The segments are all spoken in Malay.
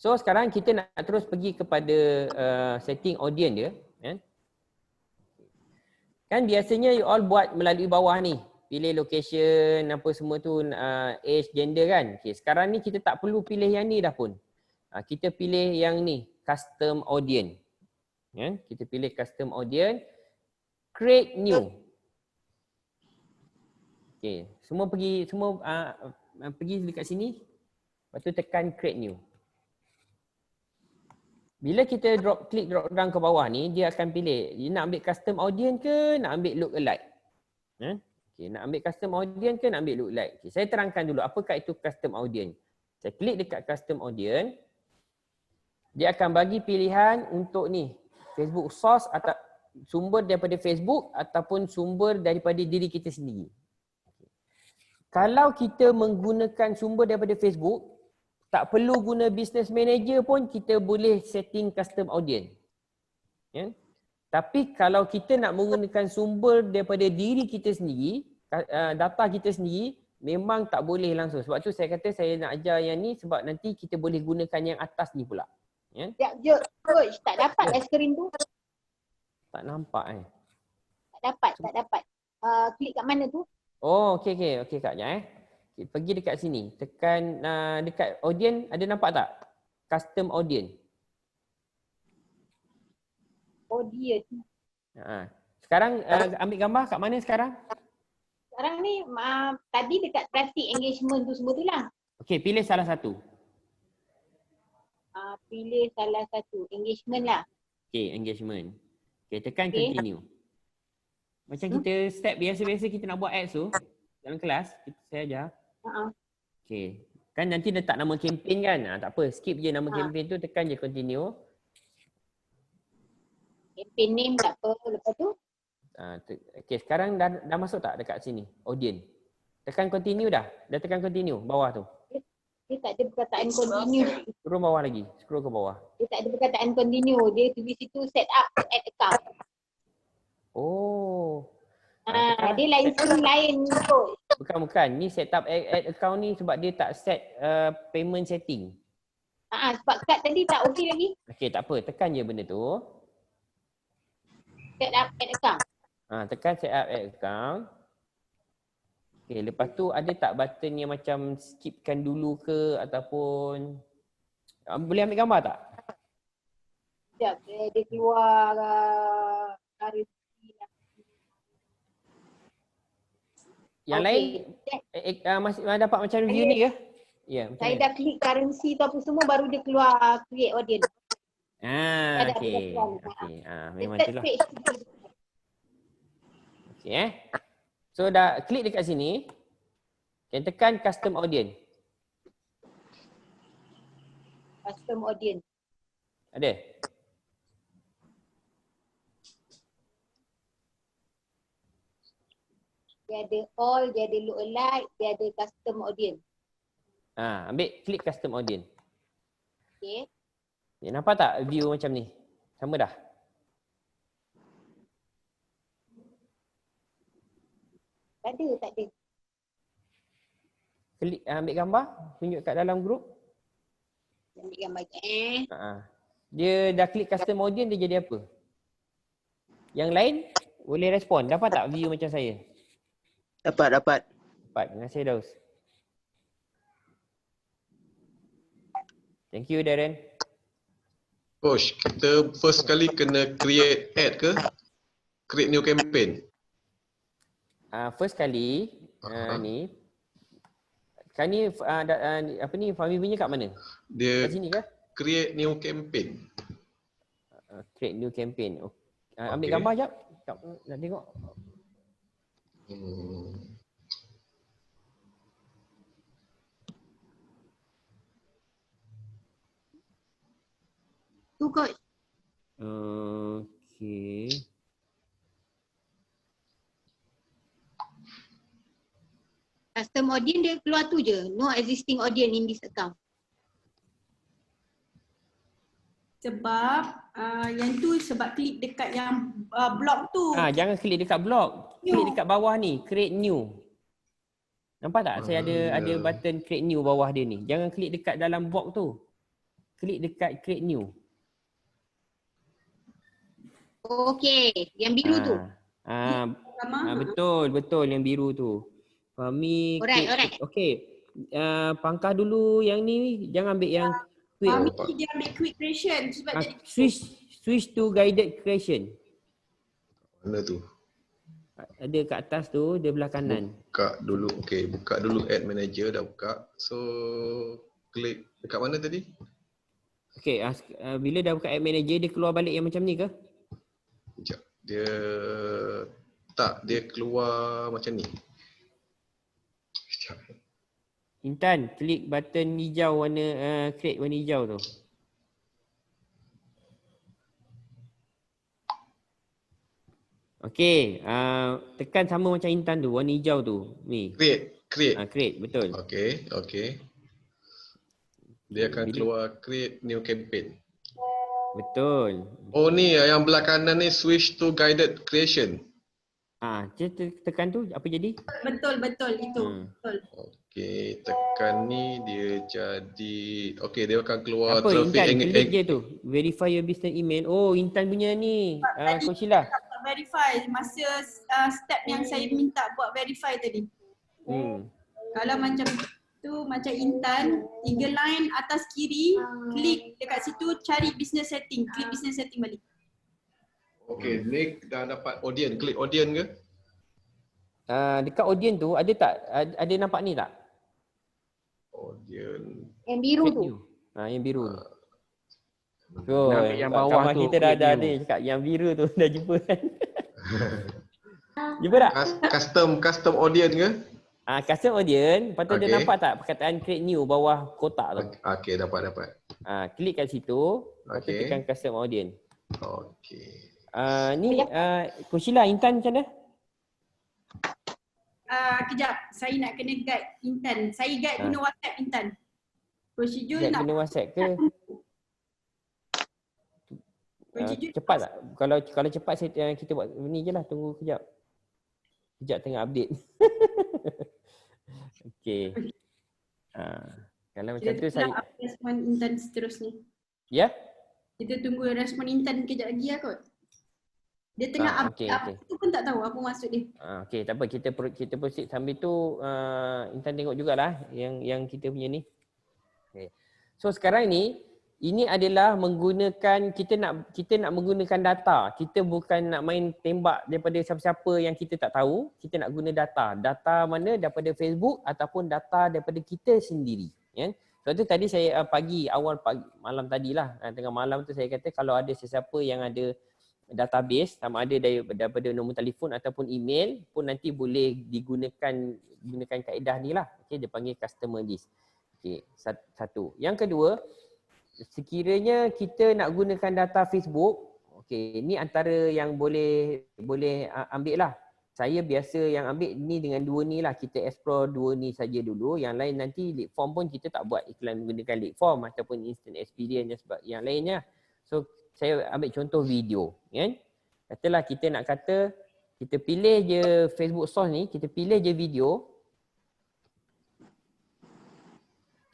So sekarang kita nak terus pergi kepada setting audience dia. Kan biasanya you all buat melalui bawah ni. Pilih location, apa semua tu, age, gender kan. Okay, sekarang ni kita tak perlu pilih yang ni dah pun. Kita pilih yang ni, custom audience. Kita pilih custom audience. Create new. Okay, semua pergi dekat sini. Lepas tu tekan create new. Bila kita klik drop down ke bawah ni, dia akan pilih dia nak ambil custom audience ke nak ambil look alike. Okay, nak ambil custom audience ke nak ambil look alike. Okay, saya terangkan dulu apakah itu custom audience. Saya klik dekat custom audience. Dia akan bagi pilihan untuk ni, Facebook source atau sumber daripada Facebook ataupun sumber daripada diri kita sendiri. Kalau kita menggunakan sumber daripada Facebook, tak perlu guna business manager pun kita boleh setting custom audience. Tapi kalau kita nak menggunakan sumber daripada diri kita sendiri, data kita sendiri, memang tak boleh langsung. Sebab tu saya kata saya nak ajar yang ni sebab nanti kita boleh gunakan yang atas ni pula. Sekejap, coach, tak dapat dah skrin tu. Tak nampak Tak dapat. Klik kat mana tu? Oh, okey Kak, jap Okay, pergi dekat sini, tekan dekat audience, ada nampak tak? Custom audience. Audience. Sekarang ambil gambar kat mana sekarang? Sekarang ni tadi dekat traffic engagement tu semua tu lah. Okey, pilih salah satu. Pilih salah satu, engagement lah. Okey, engagement. Okey, tekan continue. Macam kita step biasa-biasa kita nak buat ads tu dalam kelas, saya ajar. Okey. Kan nanti letak nama campaign kan? Tak apa, skip je nama campaign tu, tekan je continue. Campaign name tak apa, lepas tu? Okey, sekarang dah masuk tak dekat sini? Audience. Tekan continue dah. Dah tekan continue bawah tu. Dia tak ada perkataan continue. Scroll bawah lagi. Scroll ke bawah. Dia tak ada perkataan continue. Dia tulis situ set up add account. Oh. Dia lain screen lain tu. Bukan. Ni setup add account ni sebab dia tak set payment setting. Sebab kad tadi tak okey lagi. Okey, tak apa. Tekan je benda tu. Set up add account. Tekan set up add account. Okey, lepas tu ada tak button yang macam skipkan dulu ke ataupun boleh ambil gambar tak? Sekejap, dia keluar yang lain masih dapat macam review ni ke? Ya, saya dah klik currency tu apa semua baru dia keluar create audience. Okey. Memang itulah. Okey So dah klik dekat sini. Dan tekan custom audience. Custom audience. Ada? Dia ada all, dia ada look alike, dia ada custom audience. Ambil klik custom audience. Okey. Nampak tak view macam ni? Sama dah? Tak ada. Klik ambil gambar, tunjuk kat dalam grup. Ambil gambar je. Dia dah klik custom audience, dia jadi apa? Yang lain boleh respon. Dapat tak view macam saya? Dapat. Terima kasih Daus. Thank you Darren. Coach, kita first kali kena create ad ke? Create new campaign? First kali ni kan ni apa ni Fahmi punya kat mana? Dia kat sini ke? Create new campaign. Create new campaign. Ambil gambar jap. Nak tengok. Tu coach. Okey. Custom audience dia keluar tu je. No existing audience in this account. Sebab yang tu sebab klik dekat yang blog tu. Jangan klik dekat blog. Klik dekat bawah ni, create new. Nampak tak? Saya ada button create new bawah dia ni. Jangan klik dekat dalam box tu. klik dekat create new. Okey, yang biru tu. Betul yang biru tu. Fahmi Alright. okey. Pangkah dulu yang ni, jangan ambil yang quick. Fahmi dia ambil quick creation sebab jadi Switch to guided creation. Mana tu? Ada kat atas tu, dia belah kanan. Buka dulu. Okey, buka dulu Ad Manager, dah buka. So klik dekat mana tadi? Okey, bila dah buka Ad Manager, dia keluar balik yang macam ni ke? Sekejap. Dia keluar macam ni. Sekejap. Intan, klik button hijau warna create warna hijau tu. Okey, tekan sama macam Intan tu, warna hijau tu. Ni. Create. Create, betul. Okey. Dia akan keluar create new campaign. Betul. Oh ni yang belah kanan ni switch to guided creation. Tekan tu apa jadi? betul itu. Betul. Okey, tekan ni dia jadi okey, dia akan keluar Apa Intan? Klik je tu. Verify your business email. Oh, Intan punya ni. Coach Sheila. Verify masa step yang saya minta buat verify tadi. Kalau macam tu macam Intan, 3 line atas kiri, klik dekat situ cari business setting, klik business setting balik. Okey, ni dah dapat audience. Klik audience ke? Dekat audience tu ada tak? Ada nampak ni tak? Audience. Yang biru tu. Yang biru tu. Yang bawah kawan tu, kita dah ada cakap yang biru tu dah jumpa kan. Jumpa tak? Custom audience ke? Custom audience, lepas tu dia Okay. nampak tak perkataan create new bawah kotak tu. Okey, dapat. Klik kat situ, lepas tu Okay. tekan custom audience. Okey. Ni Coach Sheila, Intan macam mana? Kejap, saya nak kena guide Intan. Saya guide guna WhatsApp Intan. Prosedur Nak nak guna WhatsApp ke? prosedur Cepat tak? Kalau cepat kita buat ni je lah, tunggu kejap. Kejap tengah update. Okey. Kalau macam tu saya apa respon Intan seterusnya. ya? Kita tunggu respon Intan kejap lagi lah kot. Dia tengah update apa tu pun tak tahu apa maksud dia. Okey, tak apa, kita proceed sambil tu Intan tengok jugalah yang kita punya ni. Okay. So sekarang ni ini adalah menggunakan kita nak menggunakan data. Kita bukan nak main tembak daripada siapa-siapa yang kita tak tahu. Kita nak guna data. Data mana? Daripada Facebook ataupun data daripada kita sendiri. Ya. Sebab tu tadi saya malam tadilah, tengah malam tu saya kata kalau ada sesiapa yang ada database sama ada daripada nombor telefon ataupun email pun nanti boleh gunakan kaedah ni lah. Okey, dia panggil customer list. Okey, satu. Yang kedua, sekiranya kita nak gunakan data Facebook, okey, ni antara yang boleh ambil lah. Saya biasa yang ambil ni dengan dua ni lah, kita explore dua ni saja dulu. Yang lain nanti lead form pun kita tak buat iklan menggunakan lead form ataupun instant experience dan sebab yang lainnya. So saya ambil contoh video, kan? Katalah kita nak kata kita pilih je Facebook source ni, kita pilih je video.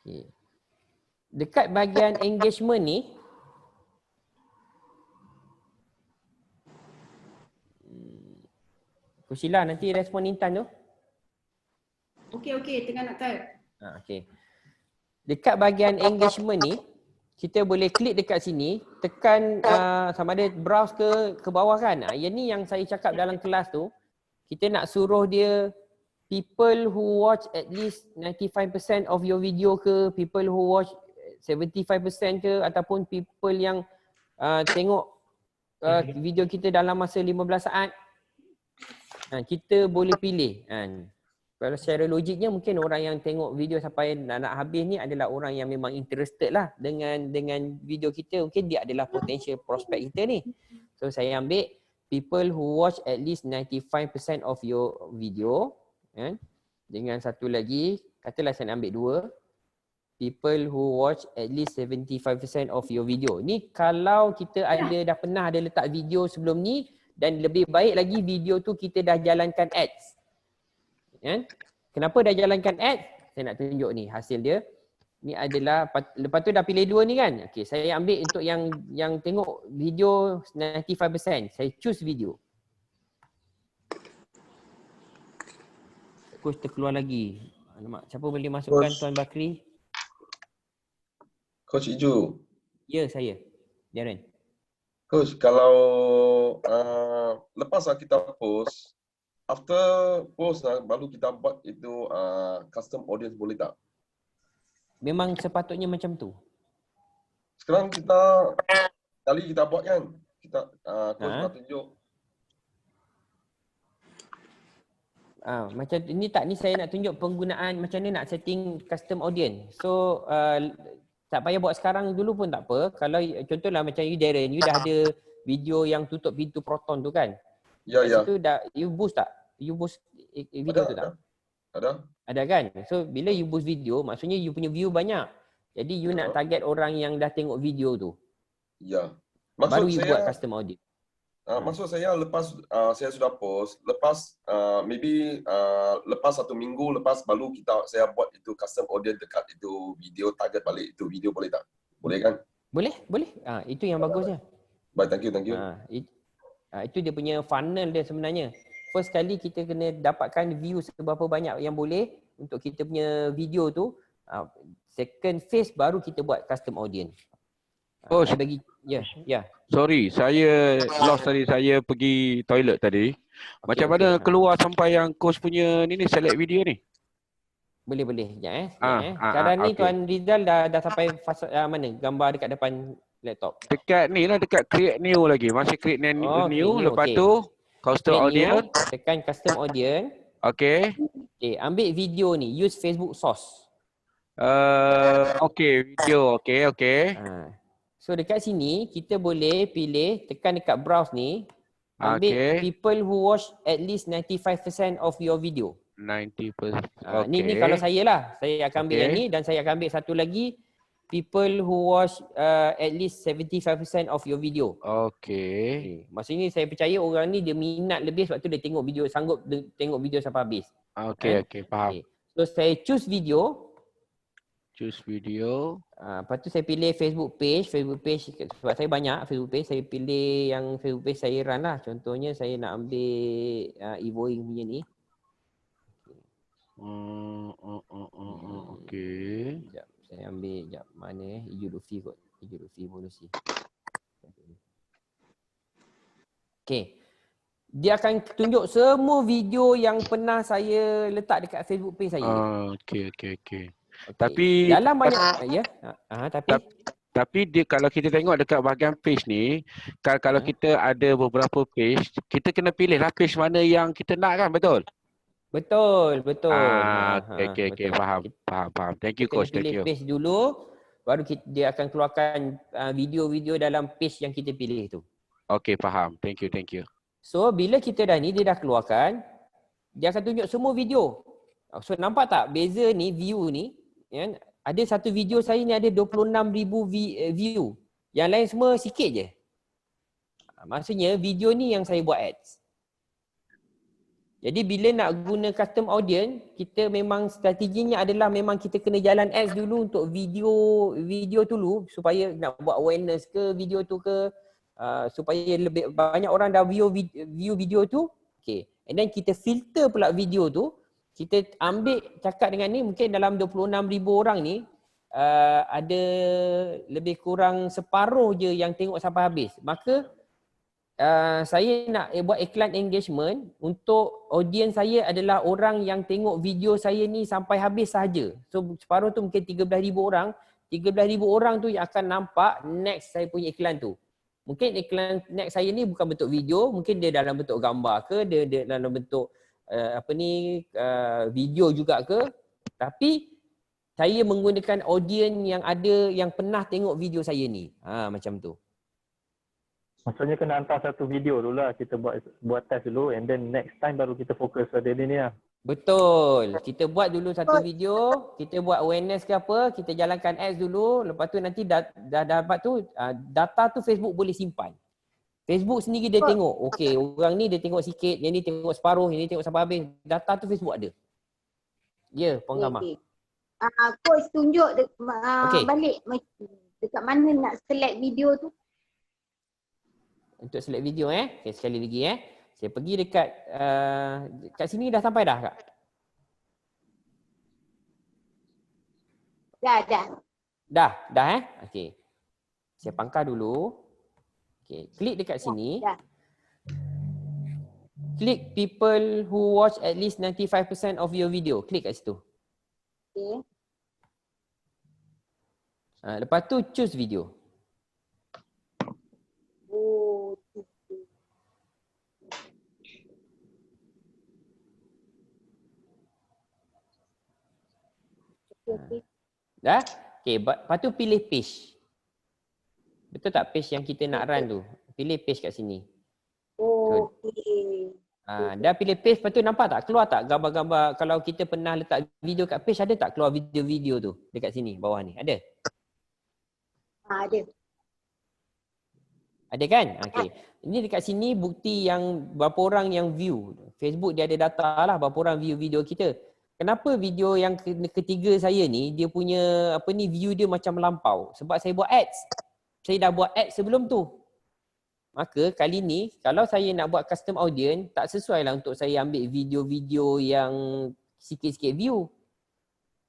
Okay. Dekat bahagian engagement ni, Coach Sheila nanti respon Intan tu. Okey, tengah nak type. Okey. Dekat bahagian engagement ni, kita boleh klik dekat sini, tekan sama ada browse ke bawah kan. Yang ni yang saya cakap dalam kelas tu, kita nak suruh dia people who watch at least 95% of your video ke, people who watch 75% ke, ataupun people yang tengok video kita dalam masa 15 saat. Kita boleh pilih. Kalau secara logiknya mungkin orang yang tengok video sampai nak habis ni adalah orang yang memang interested lah dengan video kita. Mungkin dia adalah potential prospect kita ni. So saya ambil people who watch at least 95% of your video. Dengan satu lagi, katalah saya nak ambil dua. People who watch at least 75% of your video. Ni kalau kita dah pernah ada letak video sebelum ni dan lebih baik lagi video tu kita dah jalankan ads. Kenapa dah jalankan ads? Saya nak tunjuk ni hasil dia. Ni adalah, lepas tu dah pilih dua ni kan. Okey, saya ambil untuk yang tengok video 95%. Saya choose video. Coach terkeluar lagi. Alamak, siapa boleh masukkan Coach. Tuan Bakri? Coach Iju. Ya, saya. Darren. Coach, kalau lepas kita post, after post baru kita buat itu custom audience, boleh tak? Memang sepatutnya macam tu. Sekarang kita buat kan? Kita coach nak tunjuk. Macam ni tak, ni saya nak tunjuk penggunaan macam ni nak setting custom audience. So tak payah buat sekarang dulu pun tak apa. Kalau contohlah macam you Darren, you dah ada video yang tutup pintu Proton tu kan? Ya, ya. Itu dah you boost tak? You boost video tu tak? Ada. Ada kan? So bila you boost video, maksudnya you punya view banyak. Jadi you nak target orang yang dah tengok video tu. Ya. Baru you buat custom audience. Maksud saya lepas saya sudah post, lepas maybe lepas 1 minggu lepas baru saya buat itu custom audience dekat itu video, target balik itu video, boleh tak? Boleh kan? Boleh. Itu yang bagusnya. Baik, thank you. Itu dia punya funnel dia sebenarnya. First kali kita kena dapatkan view seberapa banyak yang boleh untuk kita punya video tu. Second phase baru kita buat custom audience. Coach, bagi ya. Sorry, saya lost tadi, saya pergi toilet tadi. Macam mana keluar sampai yang coach punya ni select video ni? Boleh. Sekarang ni Tuan Rizal dah sampai fasa mana? Gambar dekat depan laptop. Dekat ni lah, dekat create new lagi. Masih create new. Lepas tu custom audience. Tekan custom audience. Okay. Ambil video ni, use Facebook source. Okay, video. Okay. So dekat sini kita boleh pilih, tekan dekat browse ni, ambil people who watch at least 95% of your video. 90%. Ni kalau saya lah, saya akan ambil yang ni dan saya akan ambil satu lagi, people who watch at least 75% of your video. Okay. Maksudnya saya percaya orang ni dia minat lebih sebab tu dia tengok video, sanggup tengok video sampai habis. Okay, faham. So saya choose video. Lepas tu saya pilih Facebook page sebab saya banyak Facebook page, saya pilih yang Facebook page saya run lah. Contohnya saya nak ambil Evoing punya ni. Okay. Sekejap, saya ambil mana Hijau Luffy kot. Hijau Luffy evolusi. Okay. Dia akan tunjuk semua video yang pernah saya letak dekat Facebook page saya. Okay. Tapi dalam banyak tapi dia, kalau kita tengok dekat bahagian page ni, kalau kita ada beberapa page, kita kena pilih lah page mana yang kita nak kan, betul? Betul. Okay, faham. Thank you coach, thank you. Pilih page dulu, baru dia akan keluarkan video-video dalam page yang kita pilih tu. Okay, faham. Thank you. So bila kita dah ni, dia dah keluarkan, dia akan tunjuk semua video. So nampak tak beza ni, view ni, kan? Ada satu video saya ni ada 26,000 view. Yang lain semua sikit je. Maksudnya video ni yang saya buat ads. Jadi bila nak guna custom audience, kita memang strateginya adalah memang kita kena jalan ads dulu untuk video dulu supaya nak buat awareness ke video tu ke, supaya lebih banyak orang dah view video tu. Okay. And then kita filter pula video tu. Kita ambil cakap dengan ni, mungkin dalam 26,000 orang ni ada lebih kurang separuh je yang tengok sampai habis. Maka saya nak buat iklan engagement untuk audience saya adalah orang yang tengok video saya ni sampai habis sahaja. So separuh tu mungkin 13,000 orang. 13,000 orang tu yang akan nampak next saya punya iklan tu. Mungkin iklan next saya ni bukan bentuk video, mungkin dia dalam bentuk gambar ke, dia dalam bentuk video juga ke, tapi saya menggunakan audience yang ada yang pernah tengok video saya ni. Macam tu. Maksudnya kena hantar satu video dulu lah, kita buat test dulu and then next time baru kita fokus pada ni lah. Betul. Kita buat dulu satu video, kita buat awareness ke apa, kita jalankan ads dulu, lepas tu nanti dah dapat tu, data tu Facebook boleh simpan. Facebook sendiri dia tengok, okey, orang ni dia tengok sikit, yang ni tengok separuh, yang ni tengok sampai habis. Data tu Facebook ada. Ya, Puan Gamma. Coach tunjuk Okey. balik dekat mana nak select video tu. Untuk select video okay, sekali lagi saya pergi dekat kat sini dah sampai dah Kak? Dah okey. Saya pangkar dulu. Okey, klik dekat sini. Dah. Klik people who watch at least 95% of your video. Klik kat situ. Okey. Lepas tu choose video. Oh, okey. Dah? Okey, lepas tu pilih page. Betul tak page yang kita nak run tu? Pilih page kat sini. Oh, okey. Dah pilih page, lepas tu nampak tak? Keluar tak gambar-gambar kalau kita pernah letak video kat page, ada tak keluar video-video tu dekat sini bawah ni? Ada? Ada. Ada kan? Okey. Ini dekat sini bukti yang berapa orang yang view. Facebook dia ada data lah berapa orang view video kita. Kenapa video yang ketiga saya ni dia punya view dia macam melampau? Sebab saya buat ads. Saya dah buat ads sebelum tu. Maka kali ni kalau saya nak buat custom audience, tak sesuai lah untuk saya ambil video-video yang sikit-sikit view.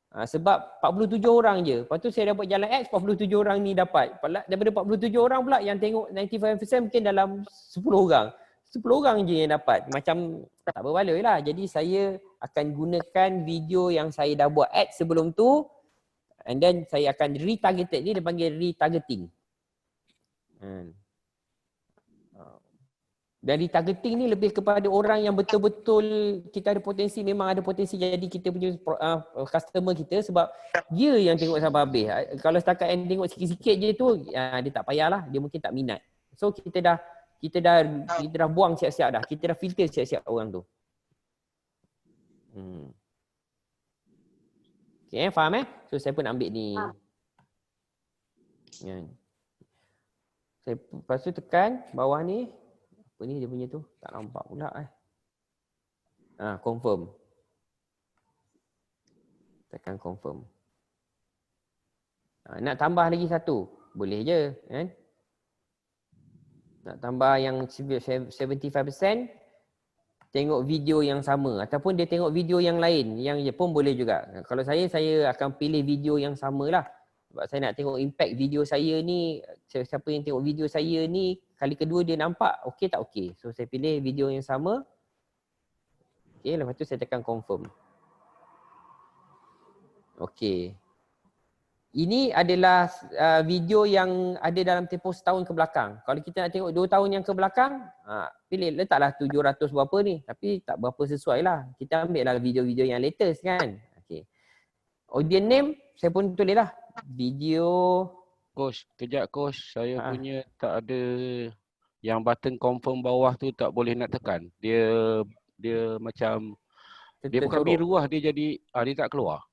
Sebab 47 orang je. Lepas tu saya dapat jalan ads, 47 orang ni dapat. Daripada 47 orang pula yang tengok 95% mungkin dalam 10 orang. 10 orang je yang dapat. Macam tak berbaloi lah. Jadi saya akan gunakan video yang saya dah buat ads sebelum tu. And then saya akan retargeted ni, dia panggil retargeting. Dan retargeting ni lebih kepada orang yang betul-betul kita ada potensi, memang ada potensi jadi kita punya customer kita, sebab dia yang tengok sampai habis. Kalau setakat yang tengok sikit-sikit je tu, dia tak payahlah, dia mungkin tak minat. So kita dah buang siap-siap dah. Kita dah filter siap-siap orang tu. Okay, faham So saya pun ambil ni. Saya lepas tu tekan bawah ni. Apa ni dia punya tu? Tak nampak pula confirm. Tekan confirm. Nak tambah lagi satu. Boleh je kan? Nak tambah yang 75%, tengok video yang sama ataupun dia tengok video yang lain yang pun boleh juga. Kalau saya akan pilih video yang sama lah. Sebab saya nak tengok impact video saya ni, siapa yang tengok video saya ni kali kedua dia nampak okey tak okey. So saya pilih video yang sama. Okey, lepas tu saya tekan confirm. Okey. Ini adalah video yang ada dalam tempoh setahun ke belakang. Kalau kita nak tengok 2 tahun yang ke belakang, pilih letaklah 700 berapa ni. Tapi tak berapa sesuai lah. Kita ambil lah video-video yang latest kan. Okey. Audience name saya pun tulis lah. Video. Coach, kejap coach. Saya punya tak ada yang button confirm bawah tu tak boleh nak tekan. Dia macam dia bukan biru lah, dia jadi dia tak keluar.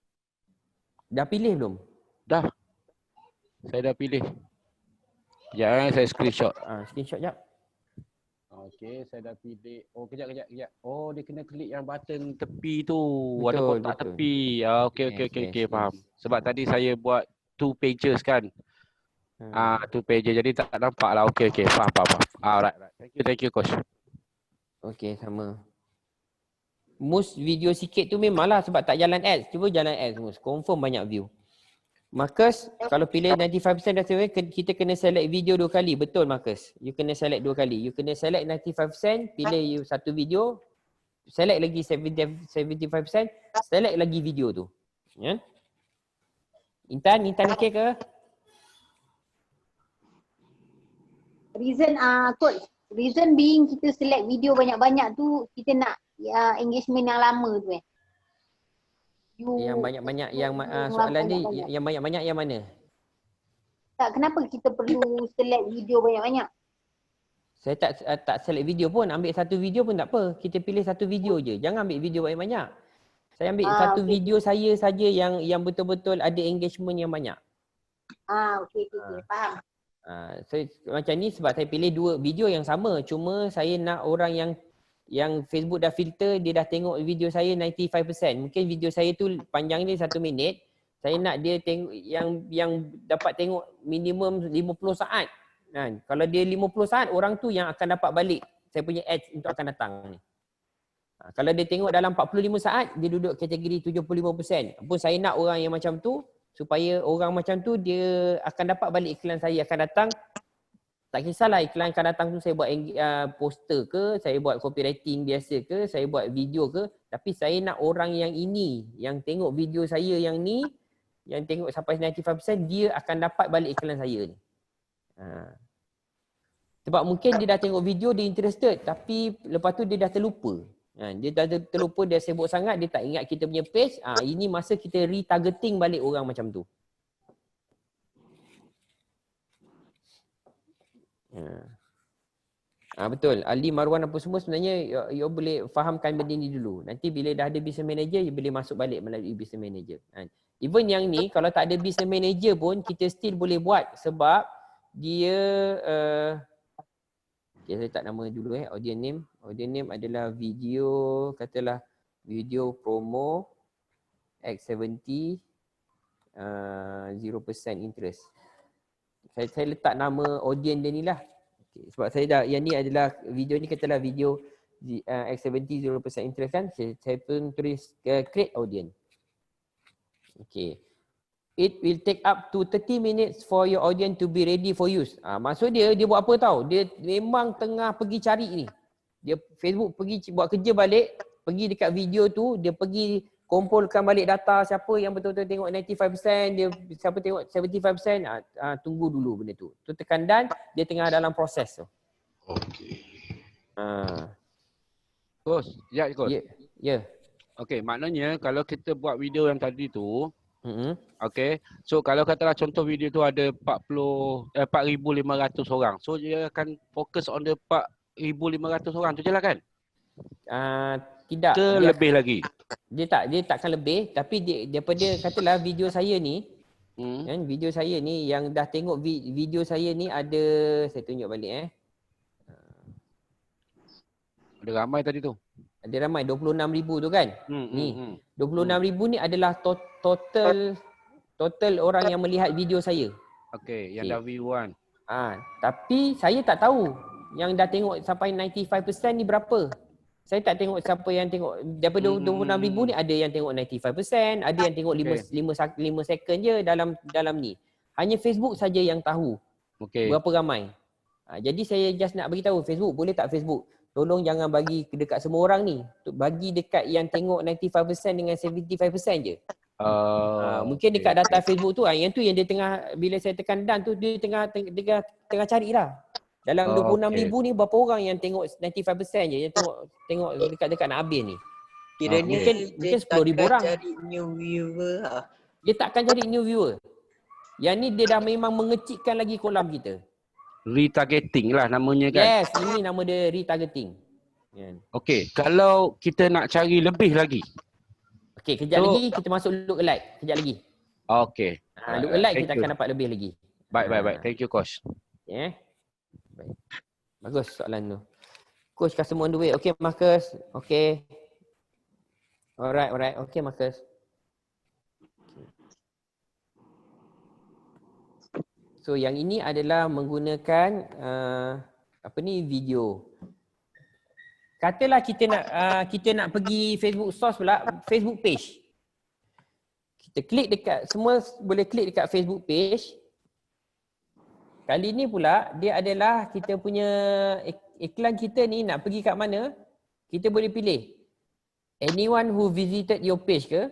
Dah pilih belum? Dah. Saya dah pilih. Sekejap saya screenshot. Screenshot jap. Okey, saya dah pilih. Oh, kejap. Oh, dia kena klik yang button tepi tu. Betul, ada kotak betul. tepi. Okey, faham. Sebab tadi saya buat 2 pages kan. 2 pages jadi tak nampak lah. Okey, faham. Alright. Thank you coach. Okey, sama. Mus video sikit tu memanglah sebab tak jalan ads. Cuba jalan ads Mus. Confirm banyak view. Marcus, kalau pilih 95% dah selesai, kita kena select video 2 kali. Betul Marcus. You kena select 2 kali. You kena select 95%, pilih you satu video, select lagi 75%, select lagi video tu. Ya? Intan okey ke? Reason being kita select video banyak-banyak tu, kita nak engagement yang lama tu Yang banyak-banyak soalan ni yang banyak-banyak yang mana? Tak, kenapa kita perlu select video banyak-banyak? Saya tak select video pun, ambil satu video pun tak apa. Kita pilih satu video je. Jangan ambil video banyak-banyak. Saya ambil satu video saya saja yang betul-betul ada engagement yang banyak. Okey, faham. So, macam ni sebab saya pilih 2 video yang sama. Cuma saya nak orang yang Facebook dah filter, dia dah tengok video saya 95%. Mungkin video saya tu panjang dia 1 minit. Saya nak dia tengok yang dapat tengok minimum 50 saat. Kan? Kalau dia 50 saat, orang tu yang akan dapat balik saya punya ads untuk akan datang ni. Kalau dia tengok dalam 45 saat, dia duduk kategori 75%. Pun saya nak orang yang macam tu, supaya orang macam tu dia akan dapat balik iklan saya akan datang. Tak kisahlah iklan akan datang tu saya buat poster ke, saya buat copywriting biasa ke, saya buat video ke. Tapi saya nak orang yang ini, yang tengok video saya yang ni, yang tengok sampai 95%, dia akan dapat balik iklan saya ni. Sebab mungkin dia dah tengok video, dia interested. Tapi lepas tu dia dah terlupa. Dia dah terlupa, dia sibuk sangat, dia tak ingat kita punya page. Ini masa kita retargeting balik orang macam tu. Betul. Ali, Marwan apa semua sebenarnya you boleh fahamkan benda ni dulu. Nanti bila dah ada business manager, you boleh masuk balik melalui business manager. Even yang ni, kalau tak ada business manager pun, kita still boleh buat sebab dia okay, saya tak nama dulu audience name. Audience name adalah video, katalah video promo X70 0% interest. Saya letak nama audience dia ni lah. Okay, sebab saya dah, yang ni adalah video ni katalah video X70 0% interest kan. Saya pun tulis create audience. Okay. It will take up to 30 minutes for your audience to be ready for use. Maksud dia buat apa tahu? Dia memang tengah pergi cari ni. Dia Facebook pergi buat kerja balik, pergi dekat video tu, dia pergi kumpulkan balik data siapa yang betul-betul tengok 95%, dia siapa tengok 75%, tunggu dulu benda tu. Tu tekan done, dia tengah dalam proses tu. Okey. Coach, ya coach. Ya. Okey, maknanya kalau kita buat video yang tadi tu, okay. So kalau katalah contoh video tu ada 4,500 orang. So dia akan fokus on the 4,500 orang tu je lah kan? Tidak. Ke dia lebih lagi? Dia takkan lebih, tapi daripada katalah video saya ni, kan, video saya ni yang dah tengok video saya ni ada, saya tunjuk balik Ada ramai tadi tu. Ada ramai 26,000 tu kan. Ni 26,000 ni adalah total orang yang melihat video saya. Okey, yang dah view kan. Tapi saya tak tahu yang dah tengok sampai 95% ni berapa. Saya tak tengok siapa yang tengok. Daripada 26,000 ni ada yang tengok 95%, ada yang tengok 5 second je dalam ni. Hanya Facebook saja yang tahu berapa ramai. Jadi saya just nak beritahu Facebook, boleh tak Facebook? Tolong jangan bagi dekat semua orang ni. Bagi dekat yang tengok 95% dengan 75% je. Mungkin dekat data Facebook tu, yang tu yang dia tengah, bila saya tekan done tu, dia tengah carilah. Dalam 26,000 ni berapa orang yang tengok 95% je, yang tengok dekat-dekat nak habis ni. Kiranya mungkin 10,000 orang. Cari new viewer Dia takkan cari new viewer. Yang ni dia dah memang mengecikkan lagi kolam kita. Retargeting lah namanya kan? Yes, ini nama dia retargeting. Okey, kalau kita nak cari lebih lagi. Okey, kejap lagi kita masuk lookalike. Kejap lagi. Okey. Lookalike kita akan dapat lebih lagi. Baik. Thank you coach. Baik. Bagus soalan tu. Coach customer on the way. Okey Marcus. Okey. Alright. Okey Marcus. So yang ini adalah menggunakan video. Katalah kita nak pergi Facebook source pula, Facebook page. Kita klik dekat, semua boleh klik dekat Facebook page. Kali ni pula dia adalah kita punya iklan kita ni nak pergi kat mana, kita boleh pilih. Anyone who visited your page ke,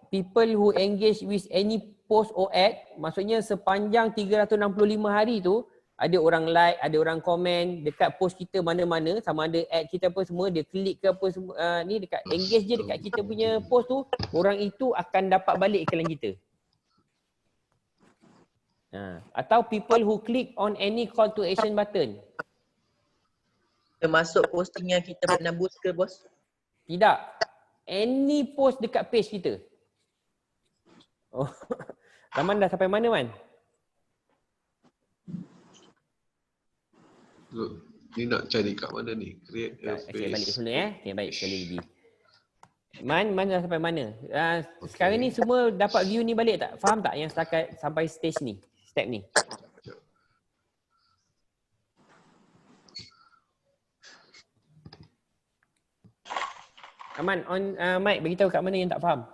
people who engage with any post or ad, maksudnya sepanjang 365 hari tu ada orang like, ada orang komen dekat post kita mana-mana, sama ada ad kita apa semua, dia klik ke apa semua, ni dekat engage je dekat kita punya post tu, orang itu akan dapat balik iklan kita. Atau people who click on any call to action button. Termasuk posting yang kita pernah boost ke bos? Tidak. Any post dekat page kita. Raman dah sampai mana Man? Ni nak cari kat mana ni? Create a page. Okay, balik dulu Okay, baik sekali lagi. Man dah sampai mana? Sekarang ni semua dapat view ni balik tak? Faham tak yang setakat sampai stage ni, step ni? Aman, on mic beritahu kat mana yang tak faham.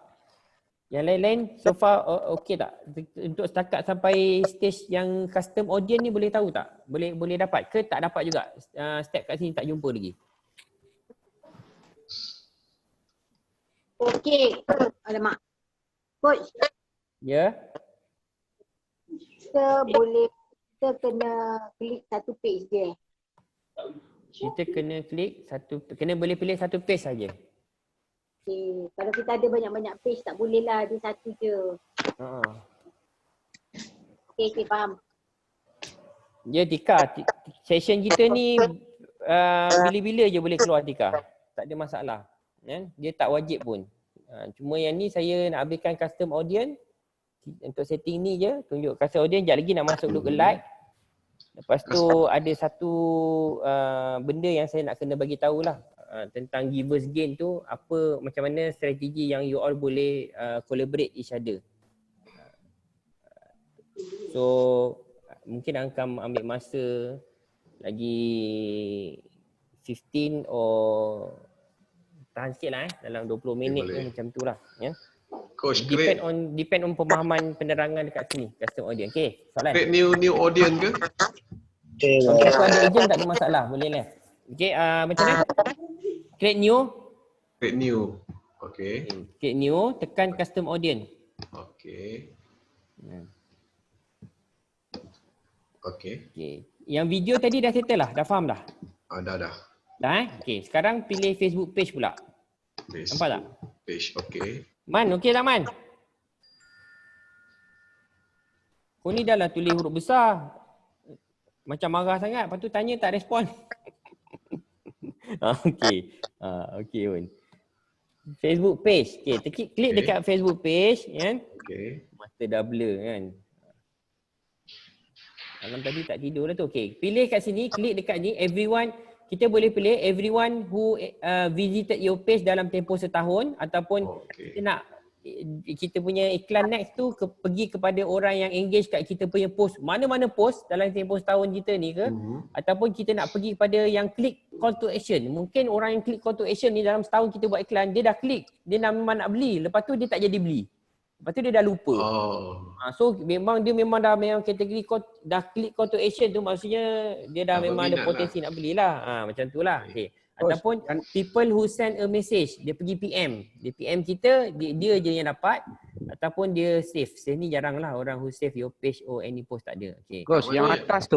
Yang lain-lain so far okey tak? Untuk setakat sampai stage yang custom audience ni boleh tahu tak? Boleh dapat ke tak dapat juga? Step kat sini tak jumpa lagi. Okey. Alamak. Coach, Ya. kita kena klik satu page je. Kita kena klik boleh pilih satu page saja. Okay. Kalau kita ada banyak-banyak page tak boleh lah, dia satu je. Okay, faham. Ya Tika, session kita ni bila-bila je boleh keluar Tika. Tak ada masalah. Dia tak wajib pun. Cuma yang ni saya nak ambilkan custom audience. Untuk setting ni je, tunjuk custom audience. Sekejap lagi nak masuk lookalike. Lepas tu ada satu benda yang saya nak kena bagi tahulah. Tentang givers gain tu, macam mana strategi yang you all boleh collaborate each other. So mungkin akan ambil masa lagi 15 or tahan sikit lah dalam 20 minit ke macam tu lah ya. Coach, depend on pemahaman penerangan dekat sini custom audience. Okay, soalan. Create new audience ke? Kalau aku ada agent tak ada masalah, boleh lah. Okay, macam mana? Create new. Okay. Create new, tekan custom audience. Okay. Yang video tadi dah settle lah, dah faham dah? Dah. Dah Okay, sekarang pilih Facebook page pula. Nampak tak? Page, okay. Man, okey tak Man? Kau ni dah lah tulis huruf besar. Macam marah sangat, lepas tu tanya tak respon. Okey. Okey pun. Facebook page. Okey, klik dekat Facebook page kan. Okey. Mata dah blur kan. Malam tadi tak tidur dah tu. Okey, pilih kat sini, klik dekat ni everyone. Kita boleh pilih everyone who visited your page dalam tempoh setahun ataupun kita punya iklan next tu pergi kepada orang yang engage kat kita punya post. Mana-mana post dalam tempoh setahun kita ni ke ataupun kita nak pergi kepada yang klik call to action. Mungkin orang yang klik call to action ni dalam setahun kita buat iklan, dia dah klik, dia memang nak beli, lepas tu dia tak jadi beli. Lepas tu dia dah lupa. So memang dah kategori dah klik call to action tu, maksudnya dia dah memang ada potensi nak belilah. Macam tu lah. Okay. Ataupun people who send a message, dia pergi PM. Dia PM kita, dia je yang dapat. Ataupun dia save. Save ni jarang lah orang who save your page or any post, tak ada. Okay. Coach, yang atas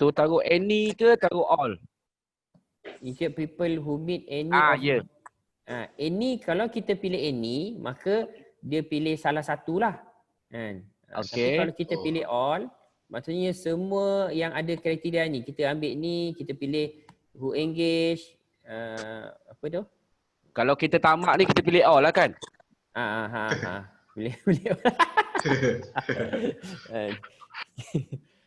tu taruh any ke taruh all? Include people who meet any. Ya. Any, kalau kita pilih any, maka dia pilih salah satu lah. Tapi kalau kita pilih all, maksudnya semua yang ada kriteria ni, kita ambil ni, kita pilih who engage, apa tu? Kalau kita tamak ni kita pilih all lah kan? Pilih.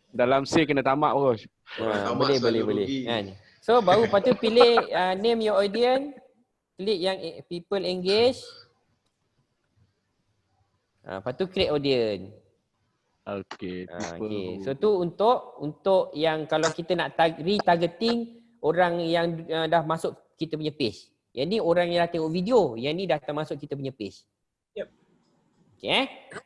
Dalam C kena tamak bos. Boleh. So baru lepas tu pilih name your audience, klik yang people engage. Lepas tu create audience. Okay. So tu untuk yang kalau kita nak retargeting orang yang dah masuk kita punya page. Yang ni orang yang dah tengok video, yang ni dah termasuk kita punya page. Yep. Okay.